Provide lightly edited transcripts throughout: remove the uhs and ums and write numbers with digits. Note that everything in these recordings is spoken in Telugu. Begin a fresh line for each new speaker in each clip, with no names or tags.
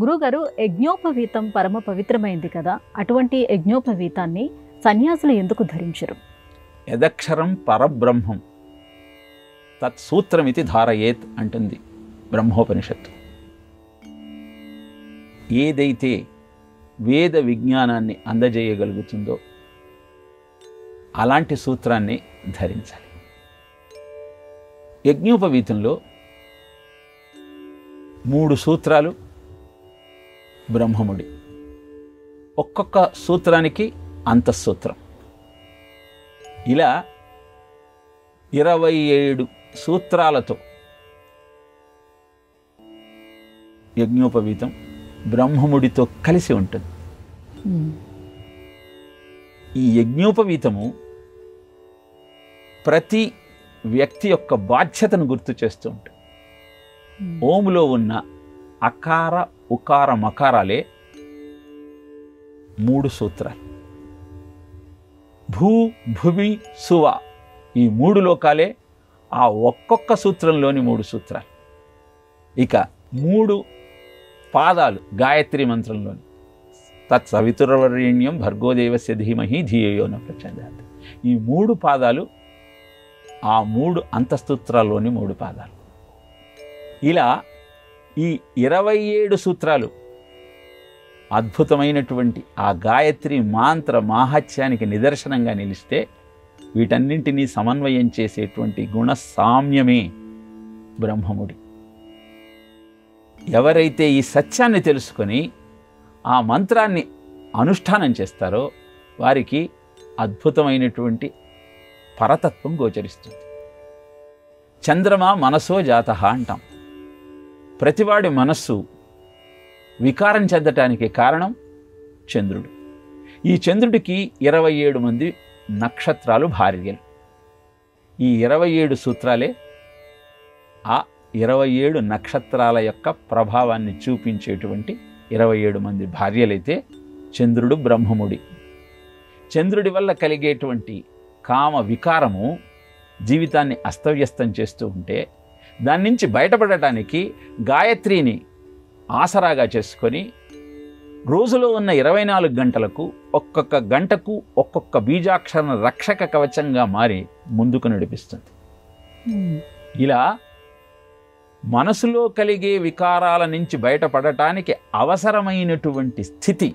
గురుగారు, యజ్ఞోపవీతం పరమ పవిత్రమైంది కదా, అటువంటి యజ్ఞోపవీతాన్ని సన్యాసులు ఎందుకు ధరించరు?
యదక్షరం పరబ్రహ్మం తత్సూత్రమితి ధారయేత్ అంటుంది బ్రహ్మోపనిషత్తు. ఏదైతే వేద విజ్ఞానాన్ని అందజేయగలుగుతుందో అలాంటి సూత్రాన్ని ధరించాలి. యజ్ఞోపవీతంలో 3 సూత్రాలు బ్రహ్మముడి, ఒక్కొక్క సూత్రానికి అంతఃసూత్రం. ఇలా 27 సూత్రాలతో యజ్ఞోపవీతం బ్రహ్మముడితో కలిసి ఉంటుంది. ఈ యజ్ఞోపవీతము ప్రతి వ్యక్తి యొక్క బాధ్యతను గుర్తు చేస్తూ ఉంటుంది. ఓములో ఉన్న అకార ఉకార మకారాలే 3 సూత్రాలు. భూ భువి సువ ఈ 3 లోకాలే ఆ ఒక్కొక్క సూత్రంలోని 3 సూత్రాలు. ఇక 3 పాదాలు గాయత్రి మంత్రంలోని తత్సవితుర్వరేణ్యం భర్గోదేవస్య ధీమహి ధియో న ప్రచోదయాత్. ఈ 3 పాదాలు ఆ 3 అంతఃసూత్రాల్లోని 3 పాదాలు. ఇలా ఈ 27 సూత్రాలు అద్భుతమైనటువంటి ఆ గాయత్రి మాంత్ర మాహాత్యానికి నిదర్శనంగా నిలిస్తే వీటన్నింటినీ సమన్వయం చేసేటువంటి గుణ సామ్యమే బ్రహ్మముడి. ఎవరైతే ఈ సత్యాన్ని తెలుసుకొని ఆ మంత్రాన్ని అనుష్ఠానం చేస్తారో వారికి అద్భుతమైనటువంటి పరతత్వం గోచరిస్తుంది. చంద్రమా మనసో జాతః అంటాం. ప్రతివాడి మనస్సు వికారం చెందటానికి కారణం చంద్రుడు. ఈ చంద్రుడికి 27 మంది నక్షత్రాలు భార్యలు. ఈ 27 సూత్రాలే ఆ 27 నక్షత్రాల యొక్క ప్రభావాన్ని చూపించేటువంటి 27 మంది భార్యలైతే చంద్రుడు బ్రహ్మముడి. చంద్రుడి వల్ల కలిగేటువంటి కామ వికారము జీవితాన్ని అస్తవ్యస్తం చేస్తూ ఉంటే దాని నుంచి బయటపడటానికి గాయత్రిని ఆసరాగా చేసుకొని రోజులో ఉన్న 24 గంటలకు ఒక్కొక్క గంటకు ఒక్కొక్క బీజాక్షర రక్షక కవచంగా మారి ముందుకు నడిపిస్తుంది. ఇలా మనసులో కలిగే వికారాల నుంచి బయటపడటానికి అవసరమైనటువంటి స్థితి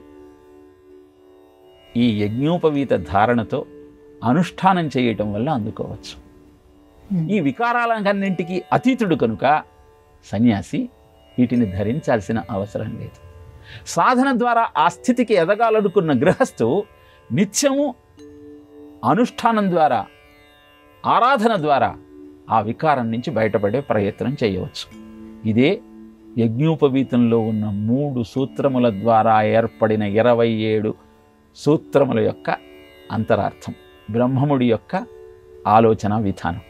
ఈ యజ్ఞోపవీత ధారణతో అనుష్ఠానం చేయటం వల్ల అందుకోవచ్చు. ఈ వికారాలన్నింటికి అతీతుడు కనుక సన్యాసి వీటిని ధరించాల్సిన అవసరం లేదు. సాధన ద్వారా ఆ స్థితికి ఎదగాలనుకున్న గృహస్థు నిత్యము అనుష్ఠానం ద్వారా, ఆరాధన ద్వారా ఆ వికారం నుంచి బయటపడే ప్రయత్నం చేయవచ్చు. ఇదే యజ్ఞోపవీతంలో ఉన్న 3 సూత్రముల ద్వారా ఏర్పడిన 27 సూత్రముల యొక్క అంతరార్థం, బ్రహ్మముడి యొక్క ఆలోచన విధానం.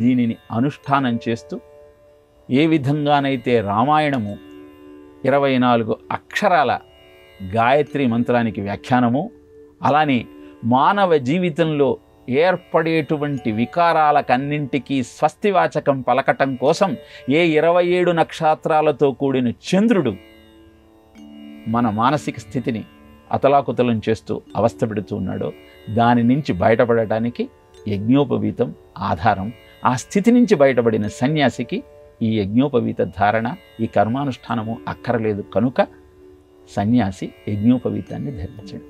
దీనిని అనుష్ఠానం చేస్తూ ఏ విధంగానైతే రామాయణము 24 అక్షరాల గాయత్రి మంత్రానికి వ్యాఖ్యానము, అలానే మానవ జీవితంలో ఏర్పడేటువంటి వికారాలకన్నింటికీ స్వస్తివాచకం పలకటం కోసం ఏ 27 నక్షత్రాలతో కూడిన చంద్రుడు మన మానసిక స్థితిని అతలాకుతలం చేస్తూ అవస్థ పెడుతూ ఉన్నాడో దాని నుంచి బయటపడటానికి యజ్ఞోపవీతం ఆధారం. ఆ స్థితి నుంచి బయటపడిన సన్యాసికి ఈ యజ్ఞోపవీత ధారణ, ఈ కర్మానుష్ఠానము అక్కరలేదు కనుక సన్యాసి యజ్ఞోపవీతాన్ని ధరించడు.